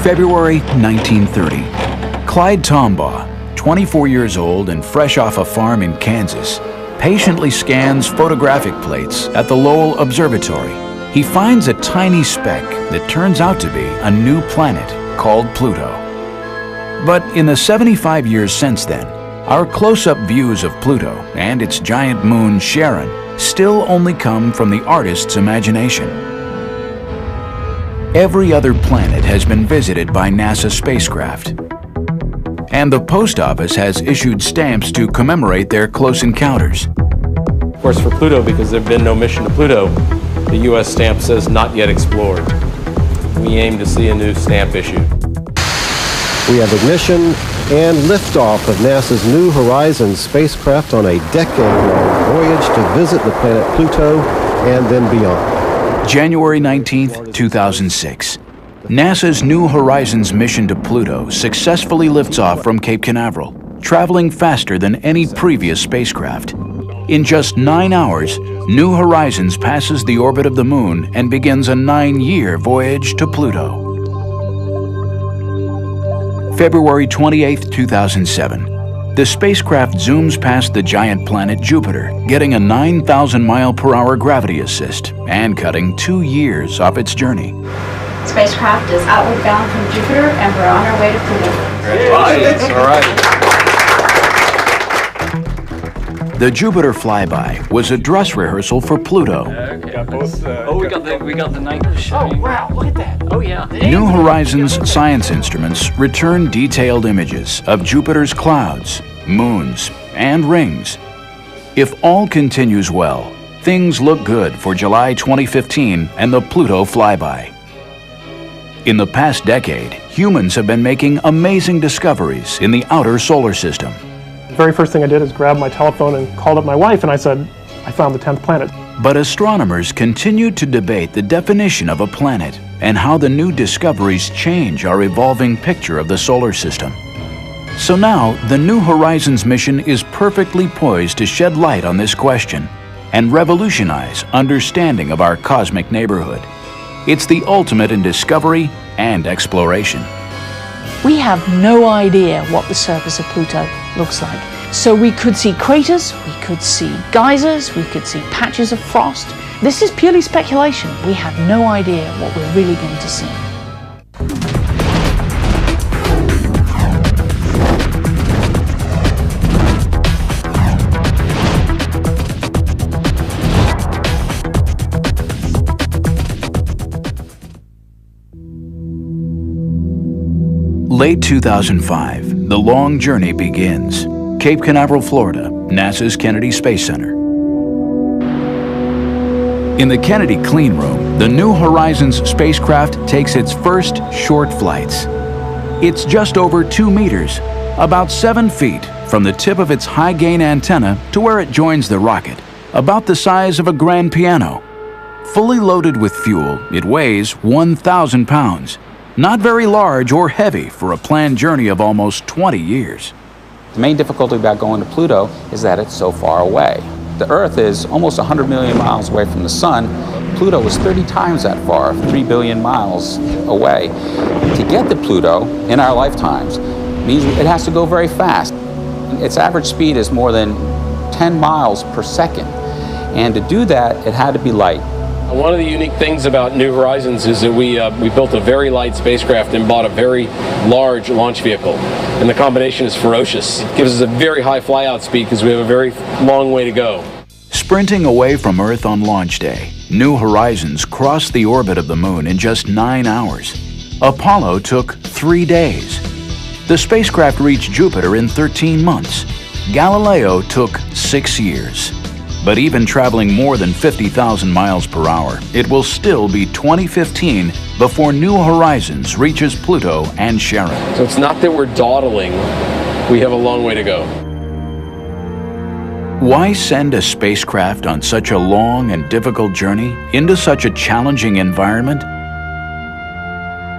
February 1930. Clyde Tombaugh, 24 years old and fresh off a farm in Kansas, patiently scans photographic plates at the Lowell Observatory. He finds a tiny speck that turns out to be a new planet called Pluto. But in the 75 years since then, our close-up views of Pluto and its giant moon Charon still only come from the artist's imagination. Every other planet has been visited by NASA spacecraft, and the Post Office has issued stamps to commemorate their close encounters. Of course, for Pluto, because there have been no mission to Pluto, the U.S. stamp says not yet explored. We aim to see a new stamp issued. We have ignition and liftoff of NASA's New Horizons spacecraft on a decade-long voyage to visit the planet Pluto and then beyond. January 19, 2006. NASA's New Horizons mission to Pluto successfully lifts off from Cape Canaveral, traveling faster than any previous spacecraft. In just 9 hours, New Horizons passes the orbit of the Moon and begins a 9-year voyage to Pluto. February 28, 2007. The spacecraft zooms past the giant planet Jupiter, getting a 9,000-mile-per-hour gravity assist and cutting 2 years off its journey. Spacecraft is outward bound from Jupiter, and we're on our way to Pluto. Congratulations. All right. The Jupiter flyby was a dress rehearsal for Pluto. We got the night show. Oh wow, look at that. Oh yeah. New Horizons science instruments return detailed images of Jupiter's clouds, moons, and rings. If all continues well, things look good for July 2015 and the Pluto flyby. In the past decade, humans have been making amazing discoveries in the outer solar system. The very first thing I did is grab my telephone and called up my wife, and I said, I found the 10th planet. But astronomers continue to debate the definition of a planet and how the new discoveries change our evolving picture of the solar system. So now, the New Horizons mission is perfectly poised to shed light on this question and revolutionize understanding of our cosmic neighborhood. It's the ultimate in discovery and exploration. We have no idea what the surface of Pluto looks like. So we could see craters, we could see geysers, we could see patches of frost. This is purely speculation. We have no idea what we're really going to see. Late 2005, the long journey begins. Cape Canaveral, Florida, NASA's Kennedy Space Center. In the Kennedy clean room, the New Horizons spacecraft takes its first short flights. It's just over 2 meters, about 7 feet from the tip of its high-gain antenna to where it joins the rocket, about the size of a grand piano. Fully loaded with fuel, it weighs 1,000 pounds. Not very large or heavy for a planned journey of almost 20 years. The main difficulty about going to Pluto is that it's so far away. The Earth is almost 100 million miles away from the Sun. Pluto is 30 times that far, 3 billion miles away. To get to Pluto in our lifetimes means it has to go very fast. Its average speed is more than 10 miles per second. And to do that, it had to be light. One of the unique things about New Horizons is that we built a very light spacecraft and bought a very large launch vehicle. And the combination is ferocious. It gives us a very high flyout speed because we have a very long way to go. Sprinting away from Earth on launch day, New Horizons crossed the orbit of the Moon in just 9 hours. Apollo took 3 days. The spacecraft reached Jupiter in 13 months. Galileo took 6 years. But even traveling more than 50,000 miles per hour, it will still be 2015 before New Horizons reaches Pluto and Charon. So it's not that we're dawdling, we have a long way to go. Why send a spacecraft on such a long and difficult journey into such a challenging environment?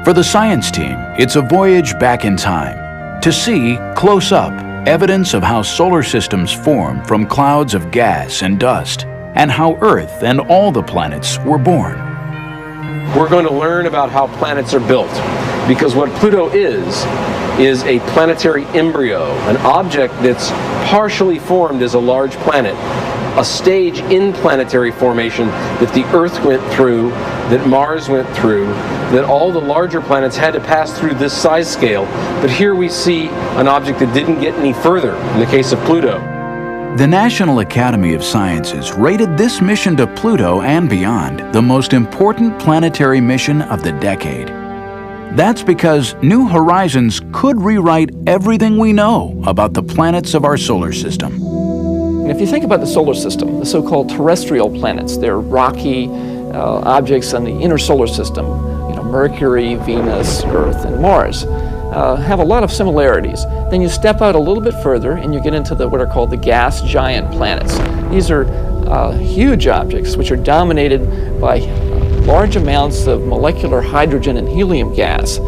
For the science team, it's a voyage back in time to see, close up, evidence of how solar systems form from clouds of gas and dust, and how Earth and all the planets were born. We're going to learn about how planets are built, because what Pluto is a planetary embryo, an object that's partially formed as a large planet, a stage in planetary formation that the Earth went through, that Mars went through, that all the larger planets had to pass through this size scale. But here we see an object that didn't get any further in the case of Pluto. The National Academy of Sciences rated this mission to Pluto and beyond the most important planetary mission of the decade. That's because New Horizons could rewrite everything we know about the planets of our solar system. And if you think about the solar system, the so-called terrestrial planets, they're rocky objects in the inner solar system, Mercury, Venus, Earth, and Mars, have a lot of similarities. Then you step out a little bit further and you get into what are called the gas giant planets. These are huge objects which are dominated by large amounts of molecular hydrogen and helium gas.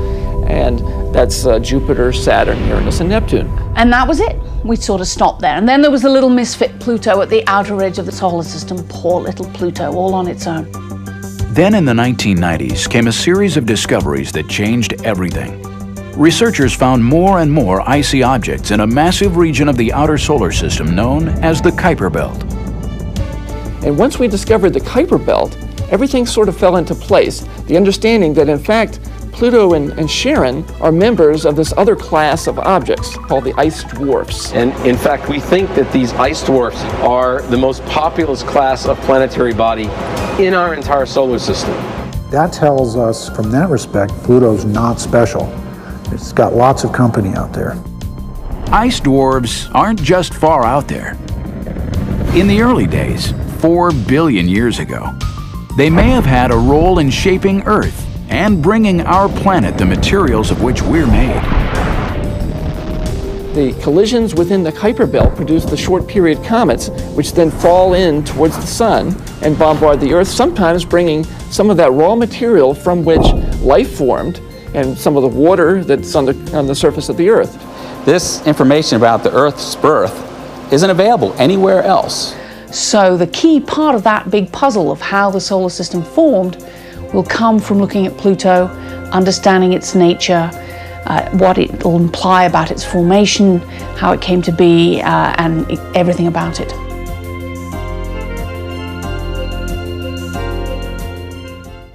And that's Jupiter, Saturn, Uranus, and Neptune. And that was it. We sort of stopped there. And then there was the little misfit Pluto at the outer edge of the solar system. Poor little Pluto, all on its own. Then in the 1990s came a series of discoveries that changed everything. Researchers found more and more icy objects in a massive region of the outer solar system known as the Kuiper Belt. And once we discovered the Kuiper Belt, everything sort of fell into place. The understanding that in fact Pluto and Charon are members of this other class of objects called the ice dwarfs. And in fact, we think that these ice dwarfs are the most populous class of planetary body in our entire solar system. That tells us, from that respect, Pluto's not special. It's got lots of company out there. Ice dwarfs aren't just far out there. In the early days, 4 billion years ago, they may have had a role in shaping Earth and bringing our planet the materials of which we're made. The collisions within the Kuiper Belt produce the short period comets, which then fall in towards the sun and bombard the Earth, sometimes bringing some of that raw material from which life formed and some of the water that's on the surface of the Earth. This information about the Earth's birth isn't available anywhere else. So the key part of that big puzzle of how the solar system formed will come from looking at Pluto, understanding its nature, what it will imply about its formation, how it came to be, and everything about it.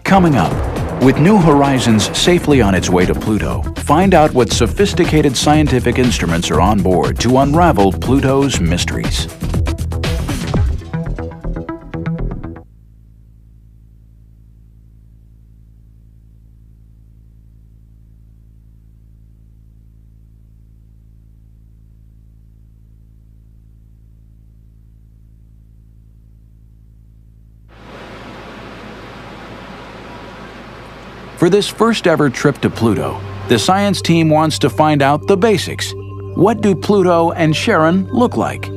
Coming up, with New Horizons safely on its way to Pluto, find out what sophisticated scientific instruments are on board to unravel Pluto's mysteries. For this first ever trip to Pluto, the science team wants to find out the basics. What do Pluto and Charon look like?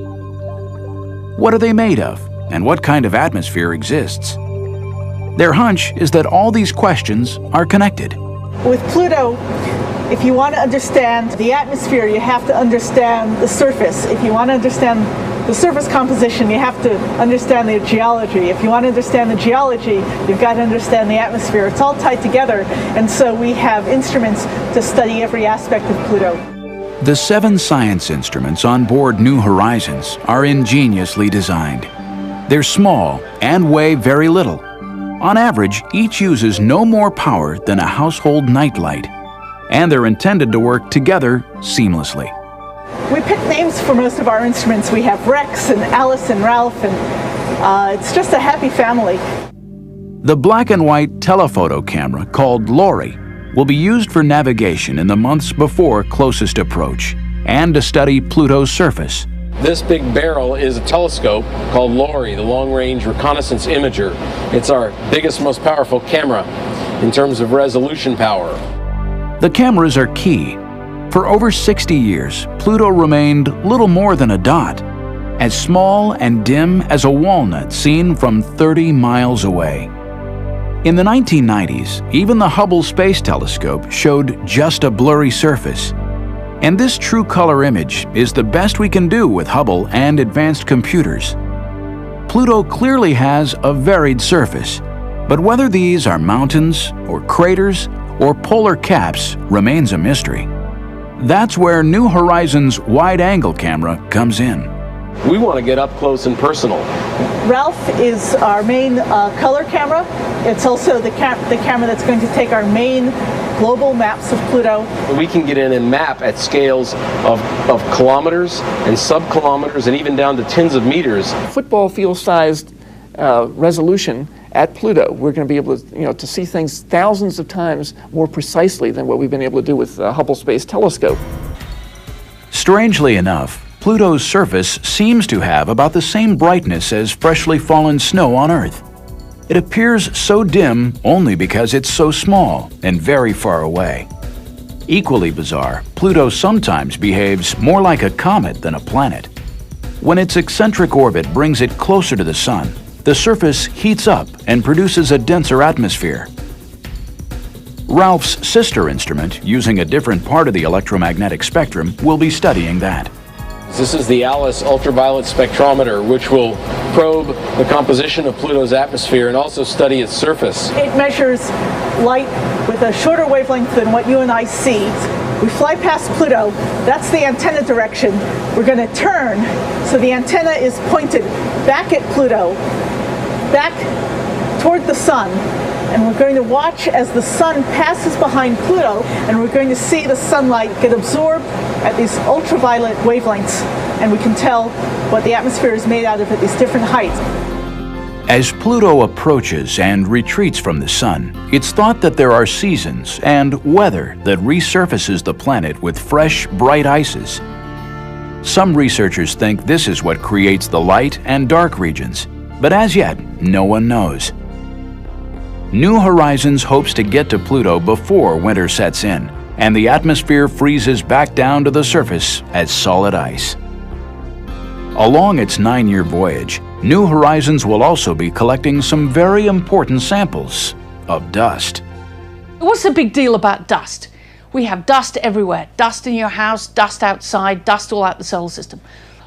What are they made of, and what kind of atmosphere exists? Their hunch is that all these questions are connected. With Pluto, if you want to understand the atmosphere, you have to understand the surface. If you want to understand the surface composition, you have to understand the geology. If you want to understand the geology, you've got to understand the atmosphere. It's all tied together, and so we have instruments to study every aspect of Pluto. The 7 science instruments on board New Horizons are ingeniously designed. They're small and weigh very little. On average, each uses no more power than a household nightlight, and they're intended to work together seamlessly. We picked names for most of our instruments. We have Rex and Alice and Ralph, and it's just a happy family. The black and white telephoto camera called Lori will be used for navigation in the months before closest approach and to study Pluto's surface. This big barrel is a telescope called LORI, the Long Range Reconnaissance Imager. It's our biggest, most powerful camera in terms of resolution power. The cameras are key. For over 60 years, Pluto remained little more than a dot, as small and dim as a walnut seen from 30 miles away. In the 1990s, even the Hubble Space Telescope showed just a blurry surface. And this true color image is the best we can do with Hubble and advanced computers. Pluto clearly has a varied surface, but whether these are mountains or craters or polar caps remains a mystery. That's where New Horizons wide-angle camera comes in. We want to get up close and personal. Ralph is our main color camera. It's also the camera that's going to take our main global maps of Pluto. We can get in and map at scales of kilometers and sub-kilometers and even down to tens of meters. Football field-sized resolution at Pluto. We're going to be able to, to see things thousands of times more precisely than what we've been able to do with the Hubble Space Telescope. Strangely enough, Pluto's surface seems to have about the same brightness as freshly fallen snow on Earth. It appears so dim only because it's so small and very far away. Equally bizarre, Pluto sometimes behaves more like a comet than a planet. When its eccentric orbit brings it closer to the Sun, the surface heats up and produces a denser atmosphere. Ralph's sister instrument, using a different part of the electromagnetic spectrum, will be studying that. This is the ALICE ultraviolet spectrometer, which will probe the composition of Pluto's atmosphere and also study its surface. It measures light with a shorter wavelength than what you and I see. We fly past Pluto, that's the antenna direction. We're going to turn, so the antenna is pointed back at Pluto, back toward the Sun. And we're going to watch as the Sun passes behind Pluto, and we're going to see the sunlight get absorbed at these ultraviolet wavelengths, and we can tell what the atmosphere is made out of at these different heights. As Pluto approaches and retreats from the Sun, it's thought that there are seasons and weather that resurfaces the planet with fresh, bright ices. Some researchers think this is what creates the light and dark regions, but as yet, no one knows. New Horizons hopes to get to Pluto before winter sets in, and the atmosphere freezes back down to the surface as solid ice. Along its 9-year voyage, New Horizons will also be collecting some very important samples of dust. What's the big deal about dust? We have dust everywhere. Dust in your house, dust outside, dust all out the solar system.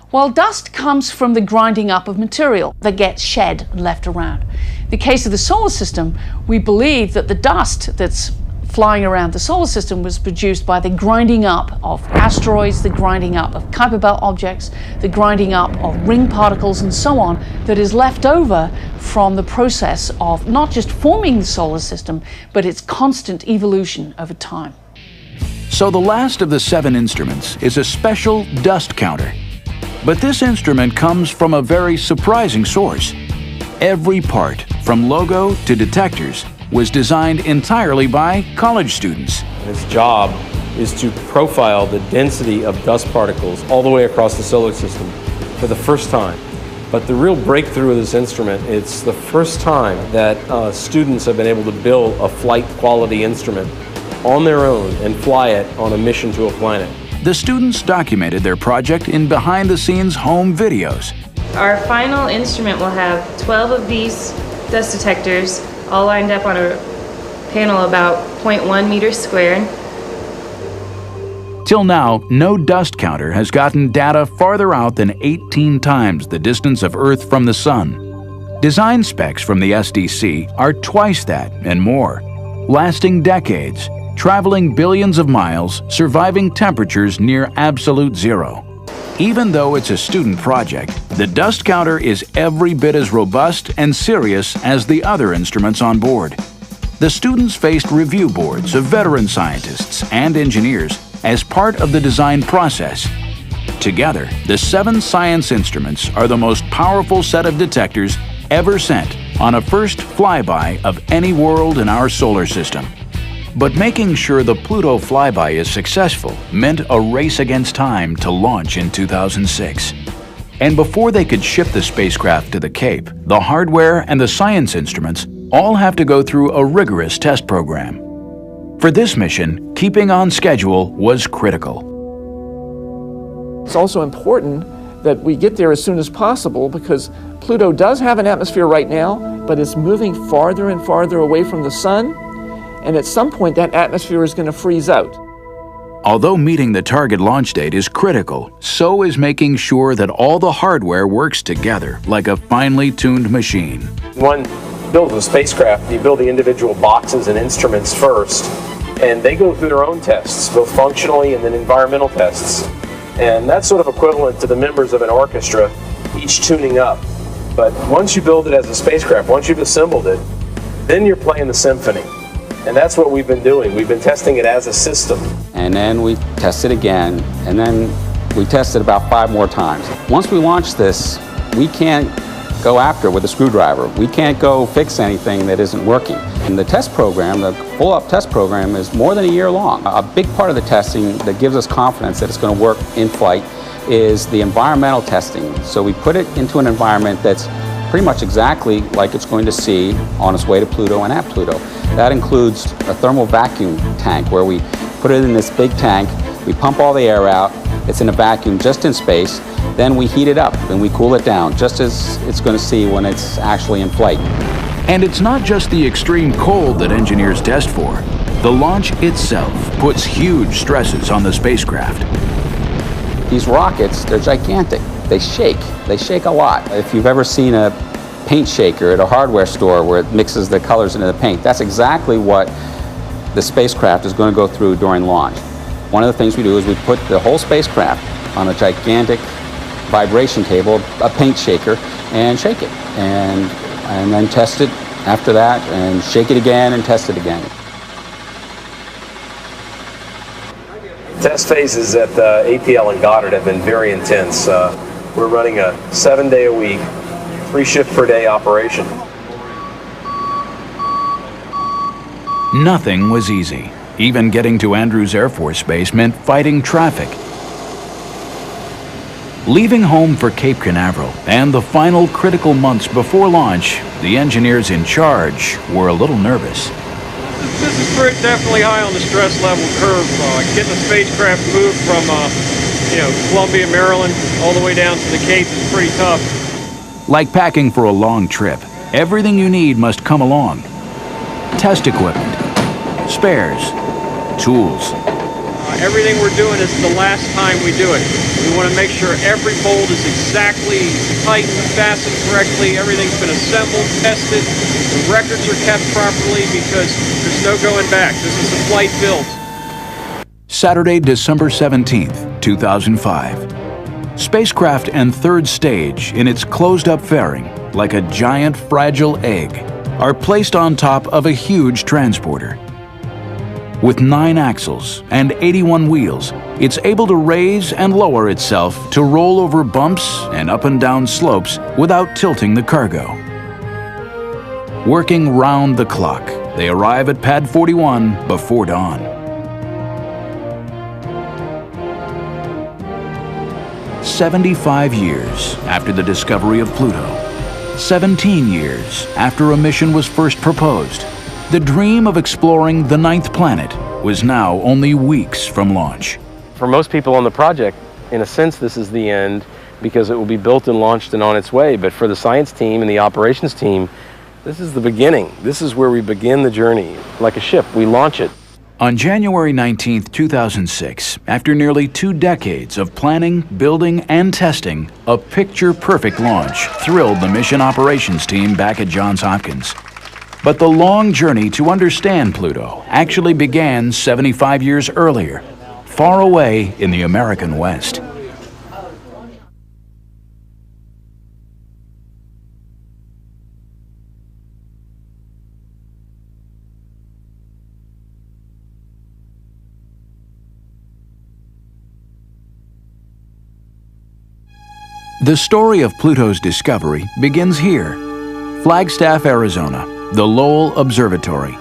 Well, dust comes from the grinding up of material that gets shed and left around. In the case of the solar system, we believe that the dust that's flying around the solar system was produced by the grinding up of asteroids, the grinding up of Kuiper Belt objects, the grinding up of ring particles and so on that is left over from the process of not just forming the solar system, but its constant evolution over time. So the last of the 7 instruments is a special dust counter. But this instrument comes from a very surprising source. Every part, from logo to detectors, was designed entirely by college students. Its job is to profile the density of dust particles all the way across the solar system for the first time. But the real breakthrough of this instrument, it's the first time that students have been able to build a flight quality instrument on their own and fly it on a mission to a planet. The students documented their project in behind-the-scenes home videos. Our final instrument will have 12 of these dust detectors all lined up on a panel about 0.1 meters squared. Till now, no dust counter has gotten data farther out than 18 times the distance of Earth from the Sun. Design specs from the SDC are twice that and more, lasting decades, traveling billions of miles, surviving temperatures near absolute zero. Even though it's a student project, the dust counter is every bit as robust and serious as the other instruments on board. The students faced review boards of veteran scientists and engineers as part of the design process. Together, the 7 science instruments are the most powerful set of detectors ever sent on a first flyby of any world in our solar system. But making sure the Pluto flyby is successful meant a race against time to launch in 2006. And before they could ship the spacecraft to the Cape, the hardware and the science instruments all have to go through a rigorous test program. For this mission, keeping on schedule was critical. It's also important that we get there as soon as possible because Pluto does have an atmosphere right now, but it's moving farther and farther away from the Sun. And at some point, that atmosphere is going to freeze out. Although meeting the target launch date is critical, so is making sure that all the hardware works together like a finely tuned machine. One builds a spacecraft, you build the individual boxes and instruments first, And they go through their own tests, both functionally and then environmental tests. And that's sort of equivalent to the members of an orchestra, each tuning up. But once you build it as a spacecraft, once you've assembled it, then you're playing the symphony. And that's what we've been doing. We've been testing it as a system. And then we test it again, and then we test it about 5 more times. Once we launch this, we can't go after it with a screwdriver. We can't go fix anything that isn't working. And the test program, the full-up test program, is more than a year long. A big part of the testing that gives us confidence that it's going to work in flight is the environmental testing. So we put it into an environment that's pretty much exactly like it's going to see on its way to Pluto and at Pluto. That includes a thermal vacuum tank where we put it in this big tank, we pump all the air out, it's in a vacuum just in space, then we heat it up and we cool it down, just as it's going to see when it's actually in flight. And it's not just the extreme cold that engineers test for. The launch itself puts huge stresses on the spacecraft. These rockets, they're gigantic. They shake a lot. If you've ever seen a paint shaker at a hardware store where it mixes the colors into the paint, that's exactly what the spacecraft is going to go through during launch. One of the things we do is we put the whole spacecraft on a gigantic vibration table, a paint shaker, and shake it. And then test it after that, and shake it again and test it again. Test phases at APL and Goddard have been very intense. We're running a 7-day-a-week, 3-shift-per-day operation. Nothing was easy. Even getting to Andrews Air Force Base meant fighting traffic. Leaving home for Cape Canaveral and the final critical months before launch, the engineers in charge were a little nervous. This is definitely high on the stress level curve. Getting the spacecraft moved from Columbia, Maryland, all the way down to the Cape is pretty tough. Like packing for a long trip, everything you need must come along. Test equipment, spares, tools. Everything we're doing is the last time we do it. We want to make sure every bolt is exactly tight and fastened correctly. Everything's been assembled, tested. The records are kept properly because there's no going back. This is a flight build. Saturday, December 17th, 2005. Spacecraft and third stage, in its closed-up fairing, like a giant fragile egg, are placed on top of a huge transporter. With 9 axles and 81 wheels, it's able to raise and lower itself to roll over bumps and up and down slopes without tilting the cargo. Working round the clock, they arrive at Pad 41 before dawn. 75 years after the discovery of Pluto, 17 years after a mission was first proposed, the dream of exploring the 9th planet was now only weeks from launch. For most people on the project, in a sense, this is the end because it will be built and launched and on its way. But for the science team and the operations team, this is the beginning. This is where we begin the journey. Like a ship, we launch it. On January 19, 2006, after nearly 2 decades of planning, building, and testing, a picture-perfect launch thrilled the mission operations team back at Johns Hopkins. But the long journey to understand Pluto actually began 75 years earlier, far away in the American West. The story of Pluto's discovery begins here, Flagstaff, Arizona, the Lowell Observatory.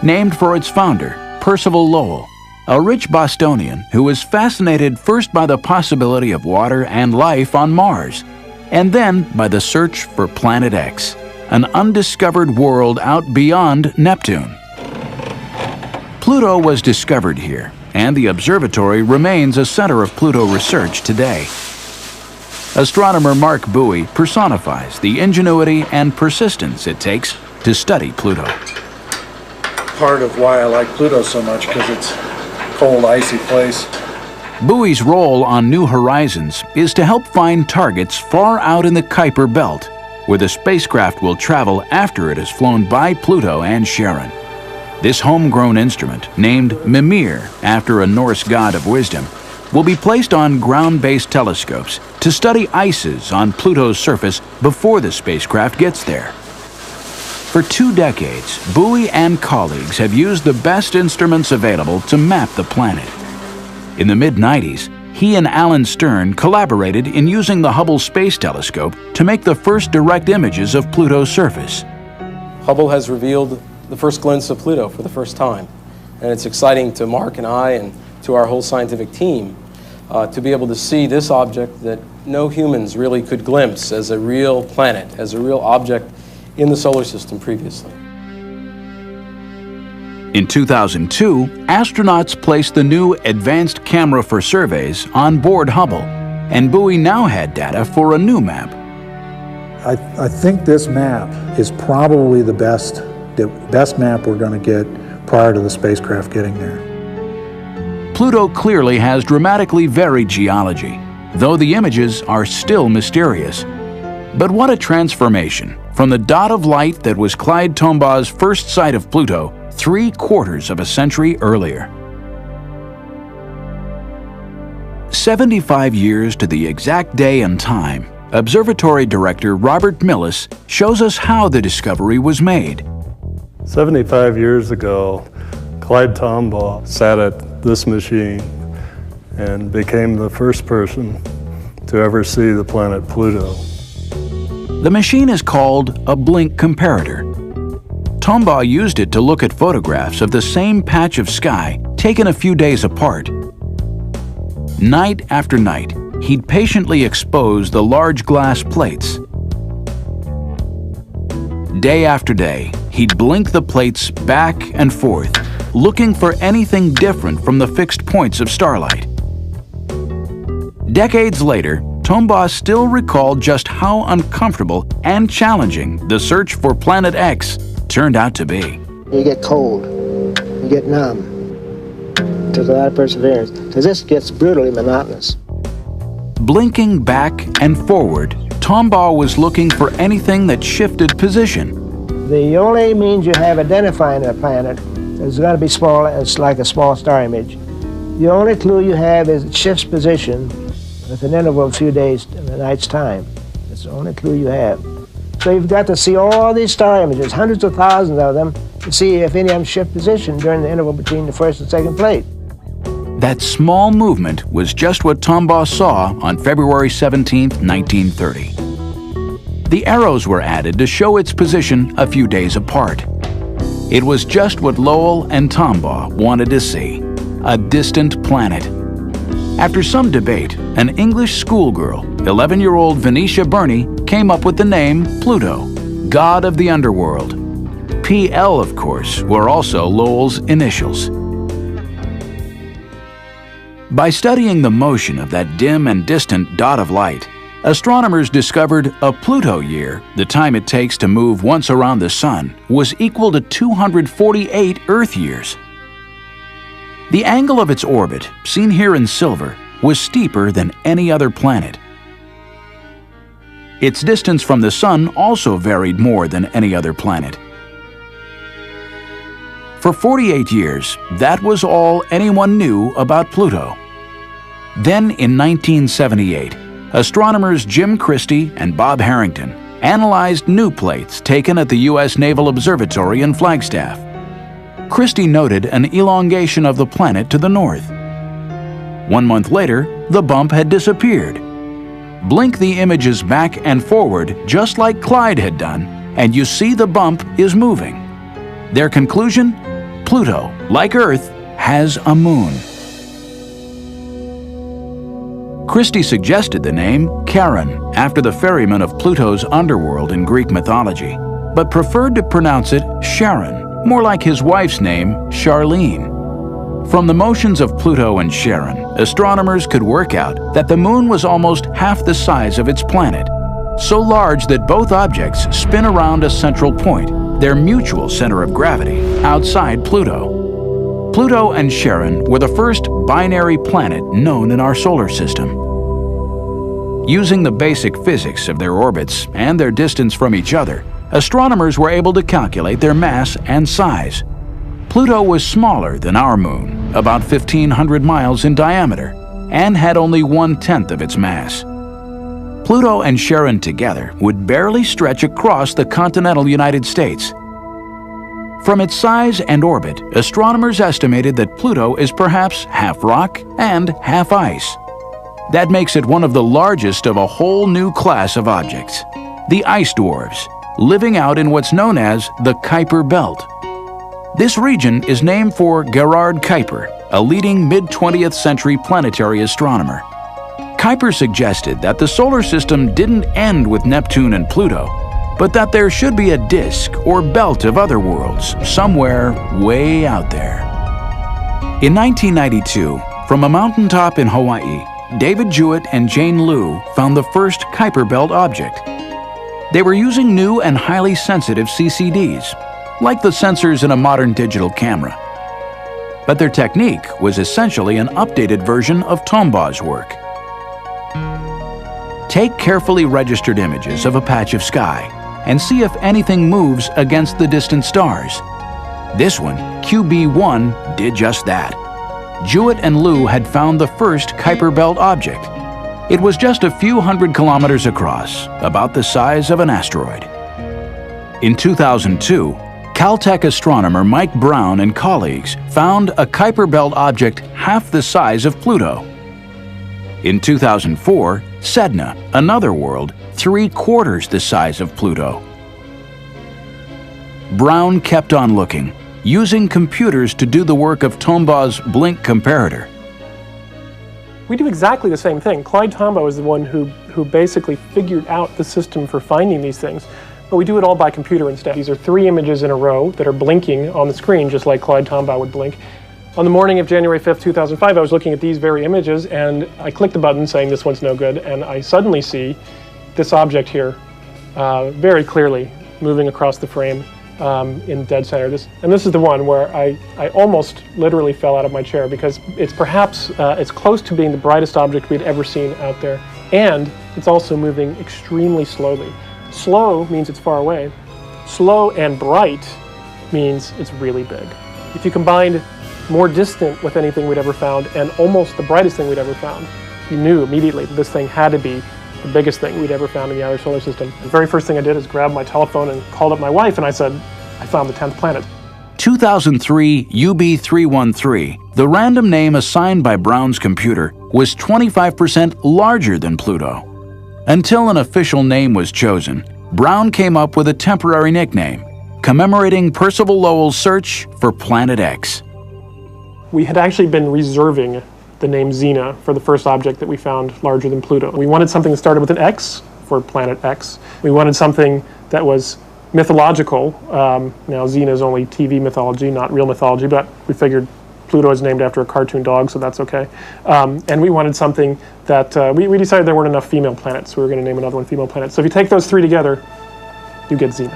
Named for its founder, Percival Lowell, a rich Bostonian who was fascinated first by the possibility of water and life on Mars, and then by the search for Planet X, an undiscovered world out beyond Neptune. Pluto was discovered here, and the observatory remains a center of Pluto research today. Astronomer Mark Bowie personifies the ingenuity and persistence it takes to study Pluto. Part of why I like Pluto so much, because it's a cold, icy place. Bowie's role on New Horizons is to help find targets far out in the Kuiper Belt, where the spacecraft will travel after it has flown by Pluto and Charon. This homegrown instrument, named Mimir after a Norse god of wisdom, will be placed on ground-based telescopes to study ices on Pluto's surface before the spacecraft gets there. For 2 decades, Bowie and colleagues have used the best instruments available to map the planet. In the mid-90s, he and Alan Stern collaborated in using the Hubble Space Telescope to make the first direct images of Pluto's surface. Hubble has revealed the first glimpse of Pluto for the first time, and it's exciting to Mark and I and to our whole scientific team to be able to see this object that no humans really could glimpse as a real planet, as a real object in the solar system previously. In 2002, astronauts placed the new Advanced Camera for Surveys on board Hubble, and Bowie now had data for a new map. I think this map is probably the best map we're going to get prior to the spacecraft getting there. Pluto clearly has dramatically varied geology, though the images are still mysterious. But what a transformation from the dot of light that was Clyde Tombaugh's first sight of Pluto 3/4 of a century earlier. 75 years to the exact day and time, Observatory Director Robert Millis shows us how the discovery was made. 75 years ago, Clyde Tombaugh sat at this machine and became the first person to ever see the planet Pluto. The machine is called a blink comparator. Tombaugh used it to look at photographs of the same patch of sky taken a few days apart. Night after night, he'd patiently expose the large glass plates. Day after day, he'd blink the plates back and forth, looking for anything different from the fixed points of starlight. Decades later, Tombaugh still recalled just how uncomfortable and challenging the search for Planet X turned out to be. You get cold, you get numb. It took a lot of perseverance, because this gets brutally monotonous. Blinking back and forward, Tombaugh was looking for anything that shifted position. The only means you have identifying a planet is got to be small. It's like a small star image. The only clue you have is it shifts position with an interval of a few days in a night's time. That's the only clue you have. So you've got to see all these star images, hundreds of thousands of them, to see if any of them shift position during the interval between the first and second plate. That small movement was just what Tombaugh saw on February 17, 1930. The arrows were added to show its position a few days apart. It was just what Lowell and Tombaugh wanted to see, a distant planet. After some debate, an English schoolgirl, 11-year-old Venetia Burney, came up with the name Pluto, god of the underworld. PL, of course, were also Lowell's initials. By studying the motion of that dim and distant dot of light, astronomers discovered a Pluto year, the time it takes to move once around the Sun, was equal to 248 Earth years. The angle of its orbit, seen here in silver, was steeper than any other planet. Its distance from the Sun also varied more than any other planet. For 48 years, that was all anyone knew about Pluto. Then, in 1978, astronomers Jim Christie and Bob Harrington analyzed new plates taken at the U.S. Naval Observatory in Flagstaff. Christie noted an elongation of the planet to the north. 1 month later, the bump had disappeared. Blink the images back and forward just like Clyde had done, and you see the bump is moving. Their conclusion? Pluto, like Earth, has a moon. Christie suggested the name Charon after the ferryman of Pluto's underworld in Greek mythology, but preferred to pronounce it Charon, more like his wife's name, Charlene. From the motions of Pluto and Charon, astronomers could work out that the moon was almost half the size of its planet, so large that both objects spin around a central point, their mutual center of gravity, outside Pluto. Pluto and Charon were the first binary planet known in our solar system. Using the basic physics of their orbits and their distance from each other, astronomers were able to calculate their mass and size. Pluto was smaller than our moon, about 1,500 miles in diameter, and had only 1/10 of its mass. Pluto and Charon together would barely stretch across the continental United States. From its size and orbit, astronomers estimated that Pluto is perhaps half rock and half ice. That makes it one of the largest of a whole new class of objects, the ice dwarfs, living out in what's known as the Kuiper Belt. This region is named for Gerhard Kuiper, a leading mid-20th century planetary astronomer. Kuiper suggested that the solar system didn't end with Neptune and Pluto, but that there should be a disk or belt of other worlds somewhere way out there. In 1992, from a mountaintop in Hawaii, David Jewett and Jane Liu found the first Kuiper Belt object. They were using new and highly sensitive CCDs, like the sensors in a modern digital camera. But their technique was essentially an updated version of Tombaugh's work. Take carefully registered images of a patch of sky and see if anything moves against the distant stars. This one, QB1, did just that. Jewett and Liu had found the first Kuiper Belt object. It was just a few hundred kilometers across, about the size of an asteroid. In 2002, Caltech astronomer Mike Brown and colleagues found a Kuiper Belt object half the size of Pluto. In 2004, Sedna, another world, 3/4 the size of Pluto. Brown kept on looking, using computers to do the work of Tombaugh's blink comparator. We do exactly the same thing. Clyde Tombaugh is the one who basically figured out the system for finding these things, but we do it all by computer instead. These are 3 images in a row that are blinking on the screen, just like Clyde Tombaugh would blink. On the morning of January 5th, 2005, I was looking at these very images, and I clicked the button saying this one's no good, and I suddenly see this object here very clearly moving across the frame in dead center. And this is the one where I almost literally fell out of my chair, because it's perhaps it's close to being the brightest object we'd ever seen out there, and it's also moving extremely slowly. Slow means it's far away. Slow and bright means it's really big. If you combined more distant with anything we'd ever found and almost the brightest thing we'd ever found, you knew immediately that this thing had to be the biggest thing we'd ever found in the outer solar system. The very first thing I did is grab my telephone and called up my wife, and I said, I found the 10th planet. 2003 UB313, the random name assigned by Brown's computer, was 25% larger than Pluto. Until an official name was chosen, Brown came up with a temporary nickname, commemorating Percival Lowell's search for Planet X. We had actually been reserving the name Xena for the first object that we found larger than Pluto. We wanted something that started with an X for Planet X. We wanted something that was mythological. Now Xena is only TV mythology, not real mythology, but we figured Pluto is named after a cartoon dog, so that's okay. And we wanted something that, we decided there weren't enough female planets, so we were going to name another one female planet. So if you take those 3 together, you get Xena.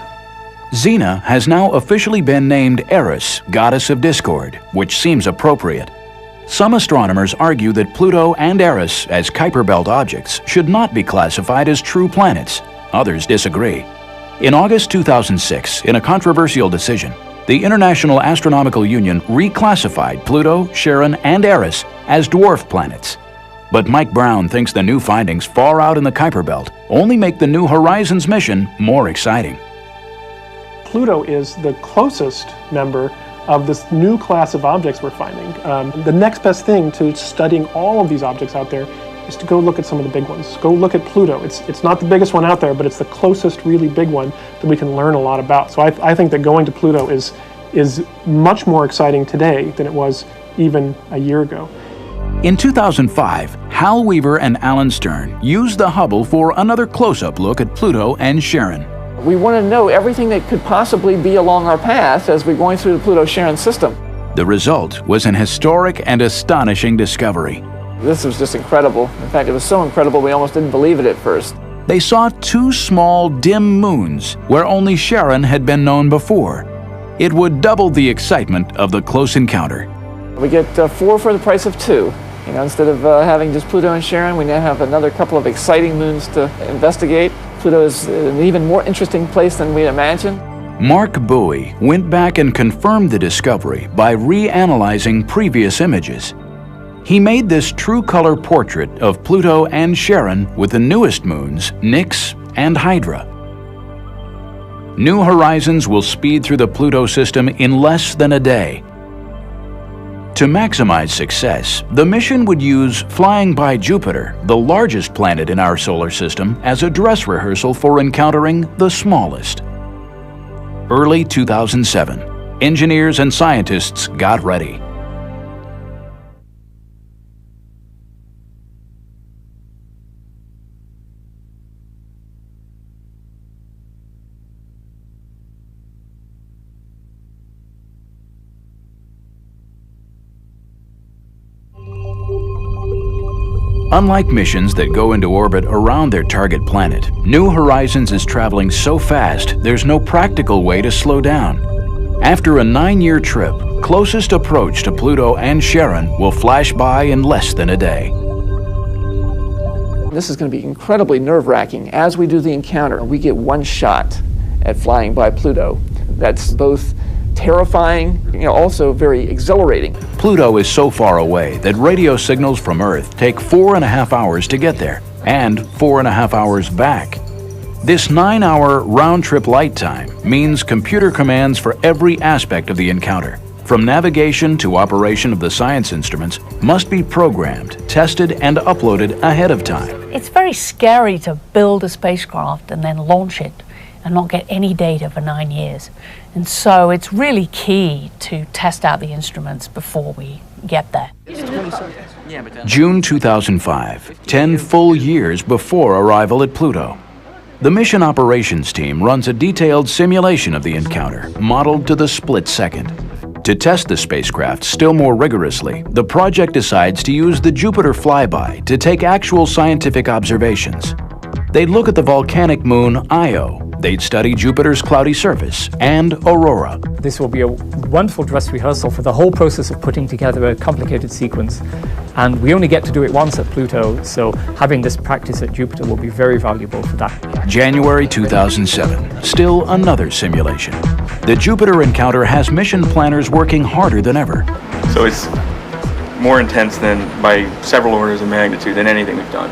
Xena has now officially been named Eris, goddess of discord, which seems appropriate. Some astronomers argue that Pluto and Eris, as Kuiper Belt objects, should not be classified as true planets. Others disagree. In August 2006, in a controversial decision, the International Astronomical Union reclassified Pluto, Charon, and Eris as dwarf planets. But Mike Brown thinks the new findings far out in the Kuiper Belt only make the New Horizons mission more exciting. Pluto is the closest member of this new class of objects we're finding. The next best thing to studying all of these objects out there is to go look at some of the big ones. Go look at Pluto. It's not the biggest one out there, but it's the closest really big one that we can learn a lot about. So I think that going to Pluto is much more exciting today than it was even a year ago. In 2005, Hal Weaver and Alan Stern used the Hubble for another close-up look at Pluto and Charon. We want to know everything that could possibly be along our path as we're going through the Pluto-Charon system. The result was an historic and astonishing discovery. This was just incredible. In fact, it was so incredible we almost didn't believe it at first. They saw 2 small, dim moons where only Charon had been known before. It would double the excitement of the close encounter. We get 4 for the price of 2. You know, instead of having just Pluto and Charon, we now have another couple of exciting moons to investigate. Pluto is an even more interesting place than we imagined. Mark Bowie went back and confirmed the discovery by reanalyzing previous images. He made this true color portrait of Pluto and Charon with the newest moons, Nix and Hydra. New Horizons will speed through the Pluto system in less than a day. To maximize success, the mission would use flying by Jupiter, the largest planet in our solar system, as a dress rehearsal for encountering the smallest. Early 2007, engineers and scientists got ready. Unlike missions that go into orbit around their target planet, New Horizons is traveling so fast there's no practical way to slow down. After a 9-year trip, closest approach to Pluto and Charon will flash by in less than a day. This is going to be incredibly nerve-wracking. As we do the encounter, we get one shot at flying by Pluto. That's both terrifying, also very exhilarating. Pluto is so far away that radio signals from Earth take 4.5 hours to get there, and 4.5 hours back. This 9-hour round-trip light time means computer commands for every aspect of the encounter, from navigation to operation of the science instruments, must be programmed, tested, and uploaded ahead of time. It's very scary to build a spacecraft and then launch it and not get any data for 9 years. And so it's really key to test out the instruments before we get there. June 2005, 10 full years before arrival at Pluto. The mission operations team runs a detailed simulation of the encounter, modeled to the split second. To test the spacecraft still more rigorously, the project decides to use the Jupiter flyby to take actual scientific observations. They'd look at the volcanic moon Io. They'd study Jupiter's cloudy surface and aurora. This will be a wonderful dress rehearsal for the whole process of putting together a complicated sequence. And we only get to do it once at Pluto, so having this practice at Jupiter will be very valuable for that. January 2007, still another simulation. The Jupiter encounter has mission planners working harder than ever. So it's more intense than by several orders of magnitude than anything we've done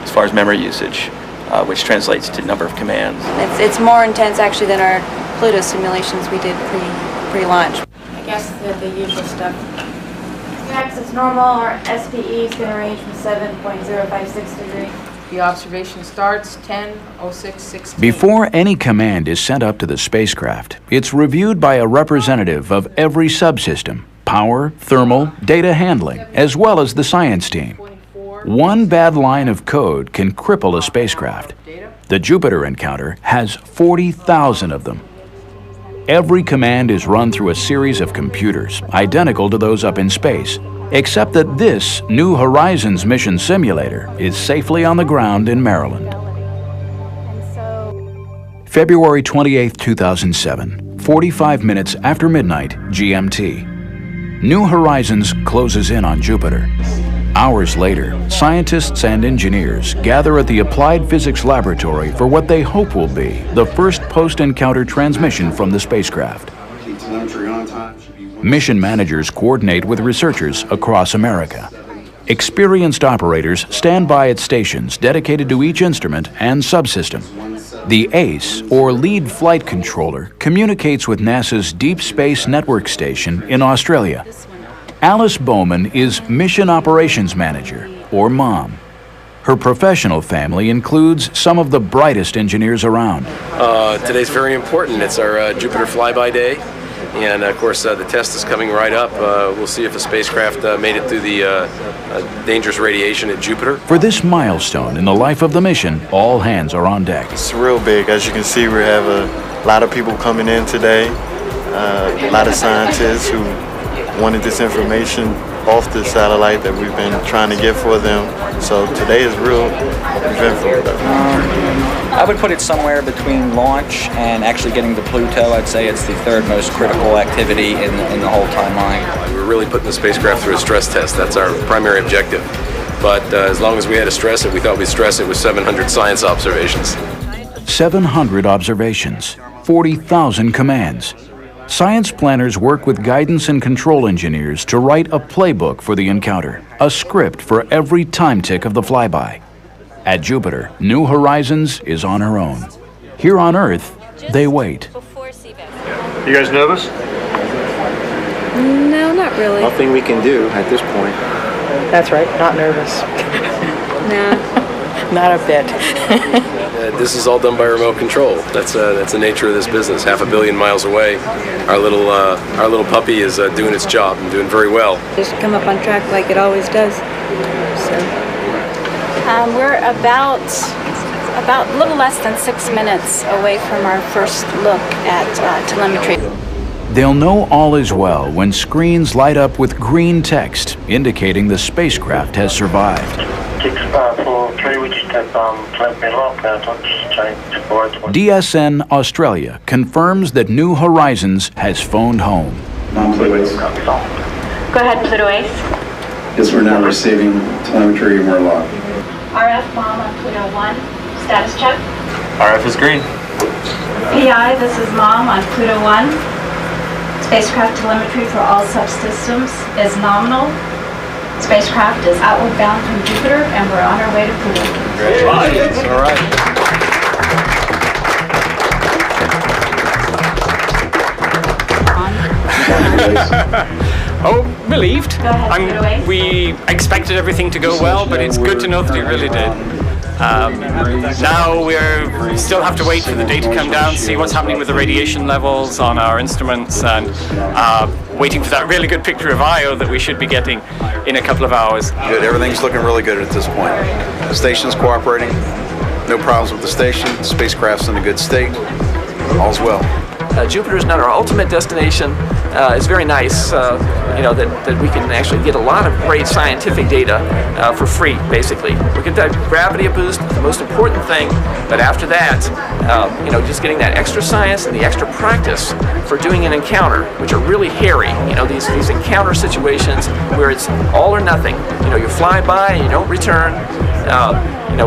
as far as memory usage. Which translates to number of commands. It's more intense actually than our Pluto simulations we did pre-launch. I guess the usual stuff. Axis normal, our SPE is going to range from 7.056 degrees. The observation starts 10:06:16. Before any command is sent up to the spacecraft, it's reviewed by a representative of every subsystem, power, thermal, data handling, as well as the science team. One bad line of code can cripple a spacecraft. The Jupiter encounter has 40,000 of them. Every command is run through a series of computers, identical to those up in space, except that this New Horizons mission simulator is safely on the ground in Maryland. February 28, 2007, 45 minutes after midnight GMT. New Horizons closes in on Jupiter. Hours later, scientists and engineers gather at the Applied Physics Laboratory for what they hope will be the first post-encounter transmission from the spacecraft. Mission managers coordinate with researchers across America. Experienced operators stand by at stations dedicated to each instrument and subsystem. The ACE, or Lead Flight Controller, communicates with NASA's Deep Space Network Station in Australia. Alice Bowman is Mission Operations Manager, or MOM. Her professional family includes some of the brightest engineers around. Today's very important. It's our Jupiter flyby day. And of course, the test is coming right up. We'll see if a spacecraft made it through the dangerous radiation at Jupiter. For this milestone in the life of the mission, all hands are on deck. It's real big. As you can see, we have a lot of people coming in today, a lot of scientists who wanted this information off the satellite that we've been trying to get for them. So today is real eventful. I would put it somewhere between launch and actually getting to Pluto. I'd say it's the third most critical activity in the whole timeline. We're really putting the spacecraft through a stress test. That's our primary objective. But as long as we had to stress it, we thought we'd stress it with 700 science observations. 700 observations. 40,000 commands. Science planners work with guidance and control engineers to write a playbook for the encounter, a script for every time tick of the flyby. At Jupiter, New Horizons is on her own. Here on Earth, they wait. You guys nervous? No, not really. Nothing we can do at this point. That's right, not nervous. No. Not a bit. This is all done by remote control. That's the nature of this business. 500 million miles away, our little puppy is doing its job and doing very well. Just come up on track like it always does. So we're about a little less than 6 minutes away from our first look at telemetry. They'll know all is well when screens light up with green text indicating the spacecraft has survived. DSN Australia confirms that New Horizons has phoned home. Pluto Ace. Go ahead, Pluto Ace. Yes, we're now receiving telemetry and we're locked. RF mom on Pluto 1. Status check. RF is green. PI, this is mom on Pluto 1. Spacecraft telemetry for all subsystems is nominal. Spacecraft is outward bound from Jupiter, and we're on our way to Pluto. Congratulations. All right. Oh, relieved. Go ahead, we expected everything to go well, but it's good to know that it really did. Now we still have to wait for the data to come down, see what's happening with the radiation levels on our instruments, and waiting for that really good picture of Io that we should be getting in a couple of hours. Good. Everything's looking really good at this point. The station's cooperating. No problems with the station. The spacecraft's in a good state. All's well. Jupiter's not our ultimate destination. It's very nice, that we can actually get a lot of great scientific data for free, basically. We can give gravity a boost, the most important thing, but after that, just getting that extra science and the extra practice for doing an encounter, which are really hairy. These encounter situations where it's all or nothing. You fly by and you don't return.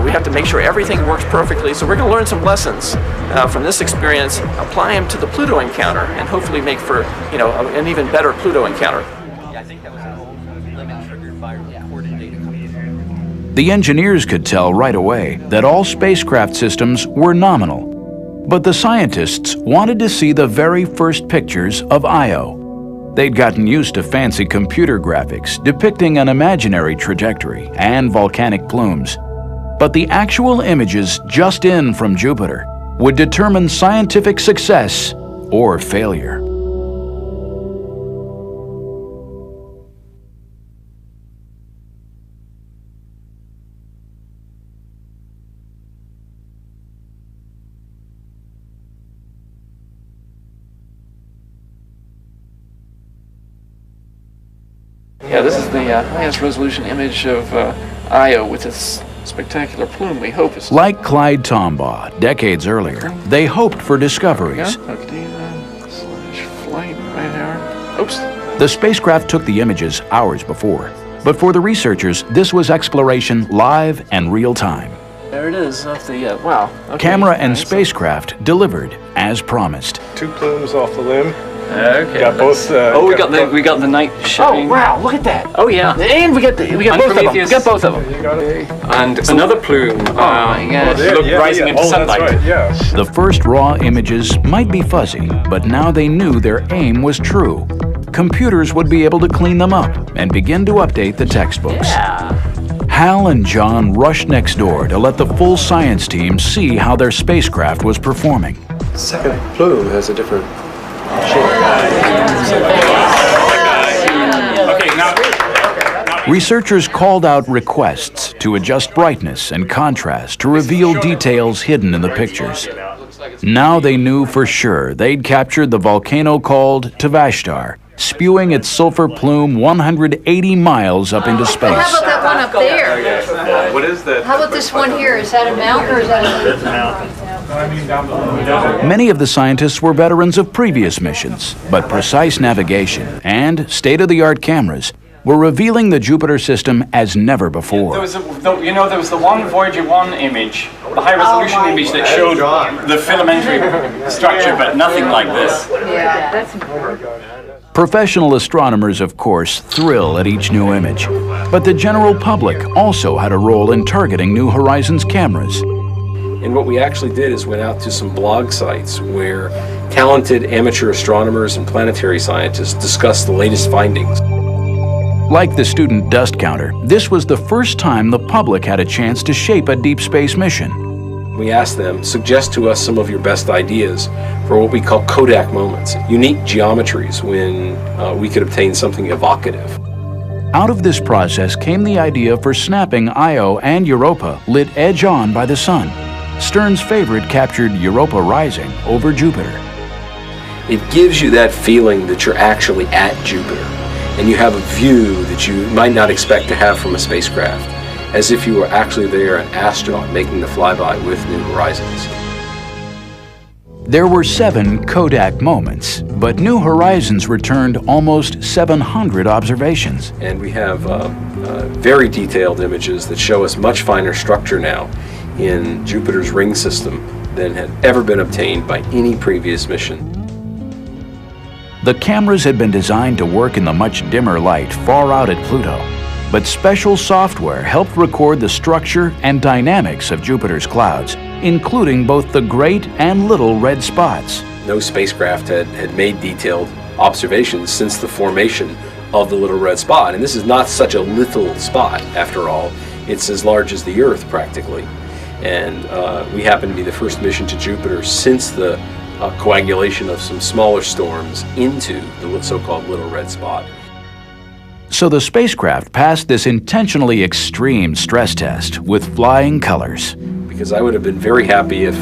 We have to make sure everything works perfectly, so we're going to learn some lessons from this experience, apply them to the Pluto encounter, and hopefully make for an even better Pluto encounter. The engineers could tell right away that all spacecraft systems were nominal, but the scientists wanted to see the very first pictures of Io. They'd gotten used to fancy computer graphics depicting an imaginary trajectory and volcanic plumes. But the actual images just in from Jupiter would determine scientific success or failure. Yeah, this is the highest resolution image of Io with its spectacular plume. We hope it's like Clyde Tombaugh decades earlier. They hoped for discoveries. Flight right here. Oops. The spacecraft took the images hours before, but for the researchers, this was exploration live and real time. There it is. Off the wow. Okay. Camera and spacecraft delivered as promised. 2 plumes off the limb. Okay. Got both. We got the night shipping. Oh wow! Look at that. Oh yeah. And we got both of them. We got both of them. And another plume. My gosh. Rising into sunlight. That's right, yes. The first raw images might be fuzzy, but now they knew their aim was true. Computers would be able to clean them up and begin to update the textbooks. Yeah. Hal and John rushed next door to let the full science team see how their spacecraft was performing. Second plume has a different Researchers called out requests to adjust brightness and contrast to reveal details hidden in the pictures. Now they knew for sure they'd captured the volcano called Tvashtar, spewing its sulfur plume 180 miles up into space. How about that one up there? What is that? How about this one here? Is that a mountain or is that a mountain? Many of the scientists were veterans of previous missions, but precise navigation and state-of-the-art cameras were revealing the Jupiter system as never before. There was the one Voyager 1 image the high resolution image that showed the filamentary structure, but nothing like this. Yeah, that's important. Professional astronomers, of course, thrill at each new image, but the general public also had a role in targeting New Horizons cameras. And what we actually did is went out to some blog sites where talented amateur astronomers and planetary scientists discussed the latest findings. Like the student dust counter, this was the first time the public had a chance to shape a deep space mission. We asked them, suggest to us some of your best ideas for what we call Kodak moments, unique geometries when we could obtain something evocative. Out of this process came the idea for snapping Io and Europa lit edge on by the sun. Stern's favorite captured Europa rising over Jupiter. It gives you that feeling that you're actually at Jupiter, and you have a view that you might not expect to have from a spacecraft, as if you were actually there, an astronaut making the flyby with New Horizons. There were 7 Kodak moments, but New Horizons returned almost 700 observations. And we have very detailed images that show us much finer structure now in Jupiter's ring system than had ever been obtained by any previous mission. The cameras had been designed to work in the much dimmer light far out at Pluto, but special software helped record the structure and dynamics of Jupiter's clouds, including both the great and little red spots. No spacecraft had made detailed observations since the formation of the little red spot. And this is not such a little spot, after all. It's as large as the Earth, practically. And we happen to be the first mission to Jupiter since the coagulation of some smaller storms into the so-called little red spot. So the spacecraft passed this intentionally extreme stress test with flying colors. Because I would have been very happy if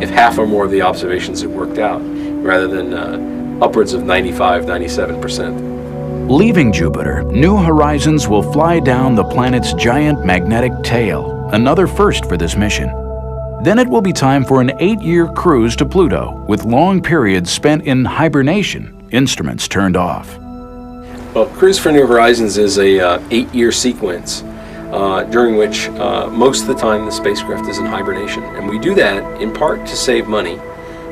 half or more of the observations had worked out, rather than upwards of 95, 97%. Leaving Jupiter, New Horizons will fly down the planet's giant magnetic tail, another first for this mission. Then it will be time for an 8-year cruise to Pluto, with long periods spent in hibernation, instruments turned off. Well, Cruise for New Horizons is a 8-year sequence during which most of the time the spacecraft is in hibernation. And we do that in part to save money,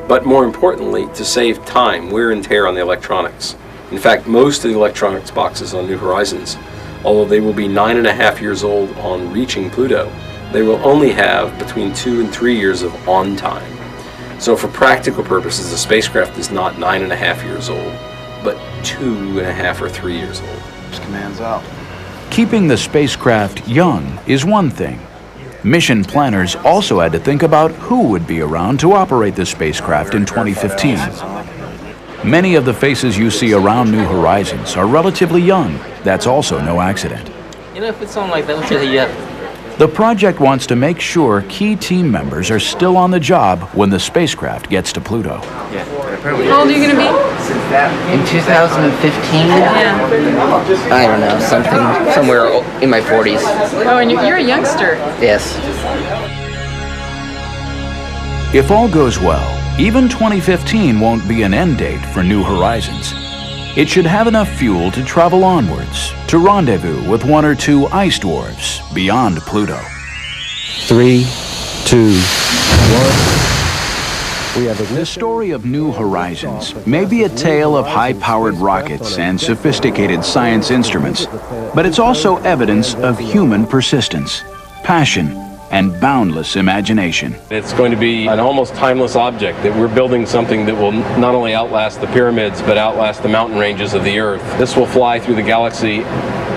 but more importantly to save time, wear and tear on the electronics. In fact, most of the electronics boxes on New Horizons, although they will be 9.5 years old on reaching Pluto, they will only have between 2 and 3 years of on time. So for practical purposes, the spacecraft is not 9.5 years old, but 2.5 or 3 years old. Just commands out. Keeping the spacecraft young is one thing. Mission planners also had to think about who would be around to operate the spacecraft in 2015. Many of the faces you see around New Horizons are relatively young. That's also no accident. You know, if it's on like that, let's say you have. The project wants to make sure key team members are still on the job when the spacecraft gets to Pluto. How old are you going to be? In 2015? Yeah. I don't know, somewhere in my 40s. Oh, and you're a youngster. Yes. If all goes well, even 2015 won't be an end date for New Horizons. It should have enough fuel to travel onwards, to rendezvous with 1 or 2 ice dwarfs beyond Pluto. 3, 2, 1. The story of New Horizons may be a tale of high-powered rockets and sophisticated science instruments, but it's also evidence of human persistence, passion, and boundless imagination. It's going to be an almost timeless object, that we're building something that will not only outlast the pyramids, but outlast the mountain ranges of the Earth. This will fly through the galaxy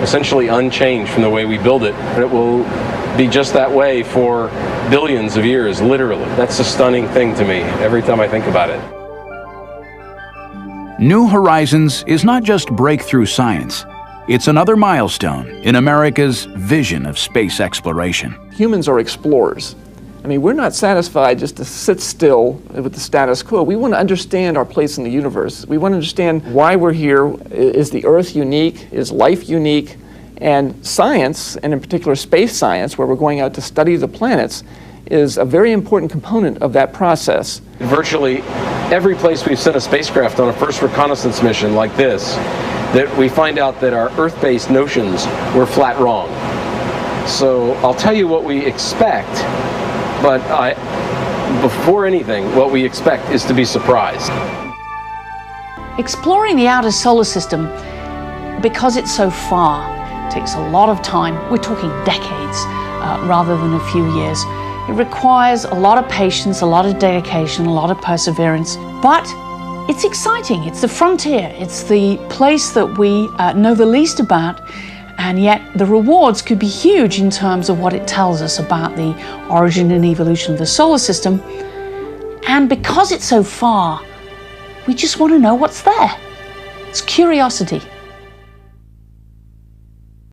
essentially unchanged from the way we build it, but it will be just that way for billions of years, literally. That's a stunning thing to me every time I think about it. New Horizons is not just breakthrough science. It's another milestone in America's vision of space exploration. Humans are explorers. I mean, we're not satisfied just to sit still with the status quo. We want to understand our place in the universe. We want to understand why we're here. Is the Earth unique? Is life unique? And science, and in particular space science, where we're going out to study the planets, is a very important component of that process. Virtually every place we've sent a spacecraft on a first reconnaissance mission like this, that we find out that our Earth-based notions were flat wrong. So I'll tell you what we expect but before anything, what we expect is to be surprised. Exploring the outer solar system, because it's so far, takes a lot of time. We're talking decades rather than a few years. It requires a lot of patience, a lot of dedication, a lot of perseverance, but it's exciting. It's the frontier. It's the place that we know the least about, and yet the rewards could be huge in terms of what it tells us about the origin and evolution of the solar system. And because it's so far, we just want to know what's there. It's curiosity.